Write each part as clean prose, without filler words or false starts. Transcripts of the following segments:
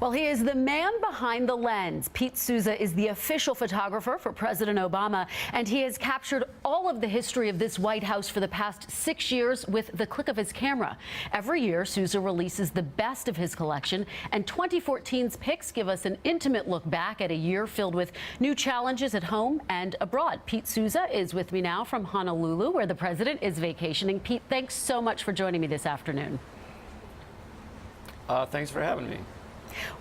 Well, he is the man behind the lens. Pete Souza is the official photographer for President Obama, and he has captured all of the history of this White House for the past 6 years with the click of his camera. Every year, Souza releases the best of his collection, and 2014's pics give us an intimate look back at a year filled with new challenges at home and abroad. Pete Souza is with me now from Honolulu, where the president is vacationing. Pete, thanks so much for joining me this afternoon. Thanks for having me.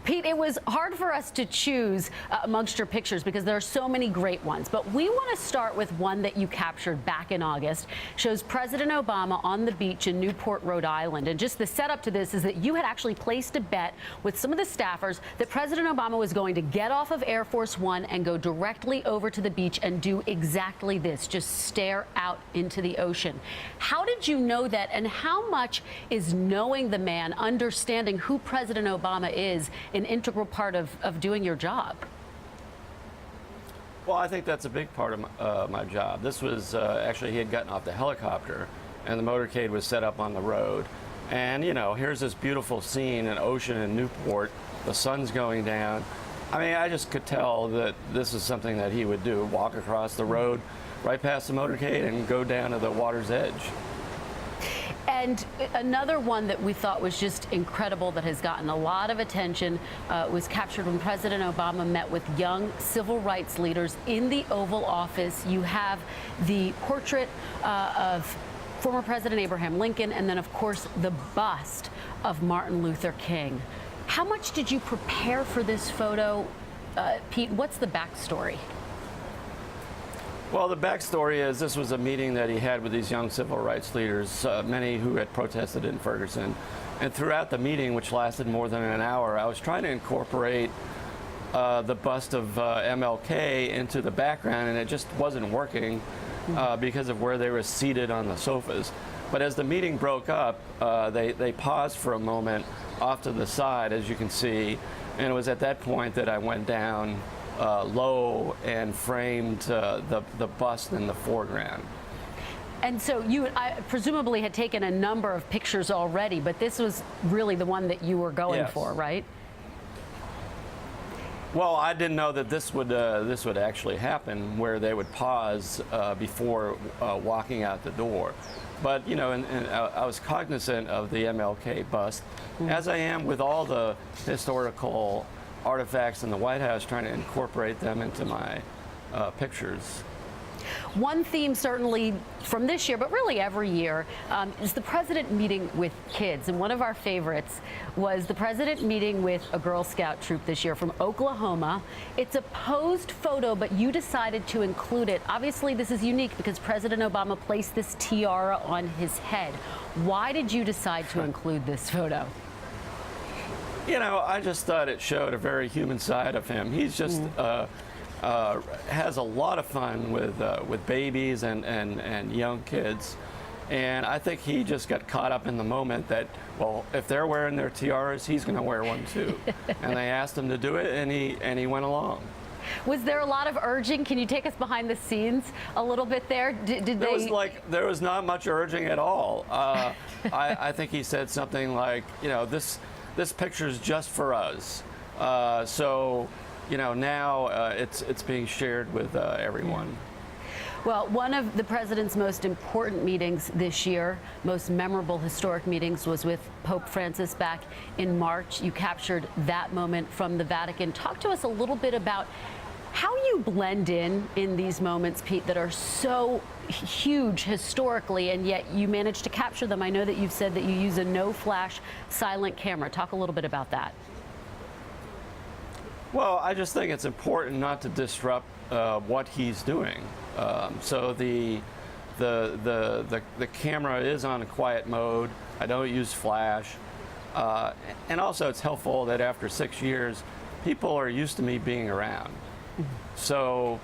Pete, it was hard for us to choose amongst your pictures because there are so many great ones, but we want to start with one that you captured back in August. Shows President Obama on the beach in Newport, Rhode Island. And just the setup to this is that you had actually placed a bet with some of the staffers that President Obama was going to get off of Air Force One and go directly over to the beach and do exactly this, just stare out into the ocean. How did you know that, and how much is knowing the man, understanding who President Obama is, an integral part of doing your job? Well, I think that's a big part of my job. This was actually, he had gotten off the helicopter and the motorcade was set up on the road. And, you know, here's this beautiful scene, an ocean in Newport, the sun's going down. I mean, I just could tell that this is something that he would do, walk across the road right past the motorcade and go down to the water's edge. And another one that we thought was just incredible that has gotten a lot of attention was captured when President Obama met with young civil rights leaders in the Oval Office. You have the portrait of former President Abraham Lincoln, and then, of course, the bust of Martin Luther King. How much did you prepare for this photo, Pete? What's the backstory? Well, the backstory is this was a meeting that he had with these young civil rights leaders, many who had protested in Ferguson. And throughout the meeting, which lasted more than an hour, I was trying to incorporate the bust of MLK into the background, and it just wasn't working because of where they were seated on the sofas. But as the meeting broke up, they paused for a moment off to the side, as you can see, and it was at that point that I went down low and framed the bust in the foreground. And so you presumably had taken a number of pictures already, but this was really the one that you were going for, right? Well, I didn't know that this would actually happen, where they would pause before walking out the door. But, you know, and I was cognizant of the MLK bust, as I am with all the historical artifacts in the White House, trying to incorporate them into my pictures. One theme certainly from this year, but really every year, is the president meeting with kids. And one of our favorites was the president meeting with a Girl Scout troop this year from Oklahoma. It's a posed photo, but you decided to include it. Obviously, this is unique because President Obama placed this tiara on his head. Why did you decide to include this photo? You know, I just thought it showed a very human side of him. He's just has a lot of fun with babies and young kids, and I think he just got caught up in the moment that, well, if they're wearing their tiaras, he's going to wear one too. And they asked him to do it, and he went along. Was there a lot of urging? Can you take us behind the scenes a little bit there? There was not much urging at all. I think he said something like, you know, this picture's just for us. So, you know, now it's being shared with everyone. Well, one of the president's most important meetings this year, most memorable historic meetings, was with Pope Francis back in March. You captured that moment from the Vatican. Talk to us a little bit about how you blend in these moments, Pete, that are so huge historically, and yet you manage to capture them. I know that you've said that you use a no-flash silent camera. Talk a little bit about that. Well, I just think it's important not to disrupt what he's doing. So the camera is on a quiet mode. I don't use flash, and also it's helpful that after 6 years, people are used to me being around. So,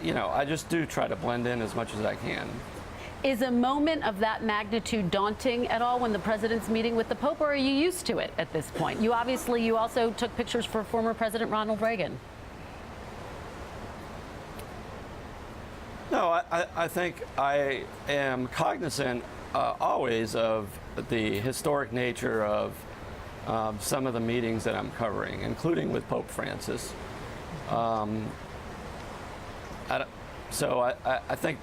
you know, I just do try to blend in as much as I can. Is a moment of that magnitude daunting at all when the president's meeting with the Pope, or are you used to it at this point? You also took pictures for former President Ronald Reagan. No, I think I am cognizant always of the historic nature of some of the meetings that I'm covering, including with Pope Francis. So I think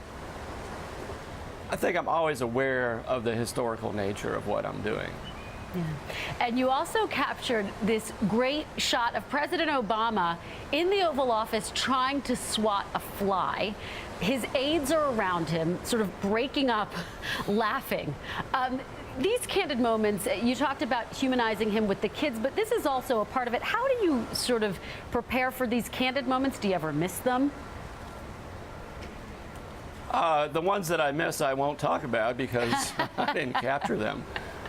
I'm always aware of the historical nature of what I'm doing. Yeah. And you also captured this great shot of President Obama in the Oval Office trying to swat a fly. His aides are around him, sort of breaking up, laughing. These candid moments, you talked about humanizing him with the kids, but this is also a part of it. How do you sort of prepare for these candid moments? Do you ever miss them? The ones that I miss, I won't talk about because I didn't capture them.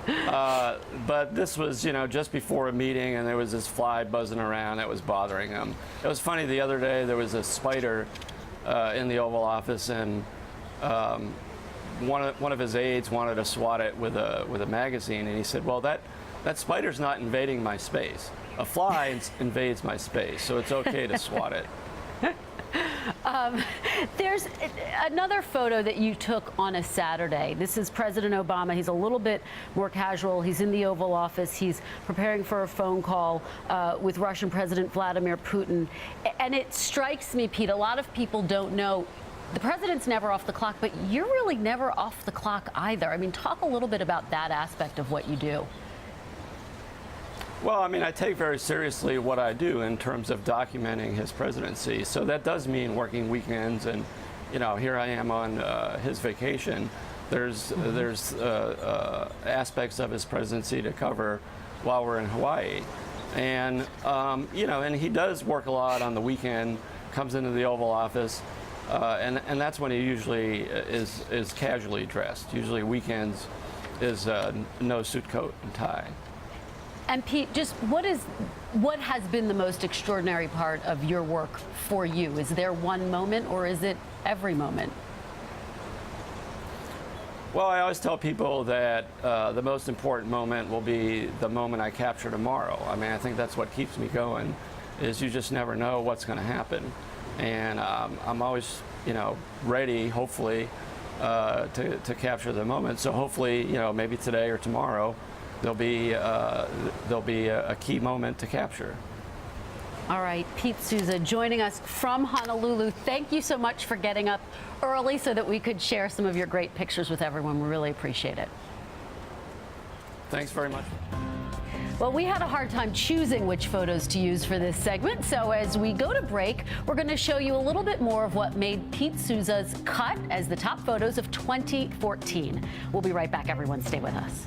But this was, just before a meeting, and there was this fly buzzing around that was bothering him. It was funny, the other day there was a spider in the Oval Office, and one of his aides wanted to swat it with a magazine, and he said, well, that spider's not invading my space. A fly invades my space, so it's okay to swat it. There's another photo that you took on a Saturday. This is President Obama. He's a little bit more casual. He's in the Oval Office. He's preparing for a phone call with Russian President Vladimir Putin. And it strikes me, Pete, a lot of people don't know the president's never off the clock, but you're really never off the clock either. I mean, talk a little bit about that aspect of what you do. Well, I mean, I take very seriously what I do in terms of documenting his presidency. So that does mean working weekends, and here I am on his vacation. There's aspects of his presidency to cover while we're in Hawaii, and and he does work a lot on the weekend. Comes into the Oval Office, and that's when he usually is casually dressed. Usually weekends is no suit, coat, and tie. And Pete, just what has been the most extraordinary part of your work for you? Is there one moment, or is it every moment? Well, I always tell people that the most important moment will be the moment I capture tomorrow. I mean, I think that's what keeps me going, is you just never know what's going to happen. And I'm always, ready, hopefully, to capture the moment. So hopefully, maybe today or tomorrow, there'll be a key moment to capture. All right, Pete Souza joining us from Honolulu. Thank you so much for getting up early so that we could share some of your great pictures with everyone. We really appreciate it. Thanks very much. Well, we had a hard time choosing which photos to use for this segment, so as we go to break, we're going to show you a little bit more of what made Pete Souza's cut as the top photos of 2014. We'll be right back, everyone. Stay with us.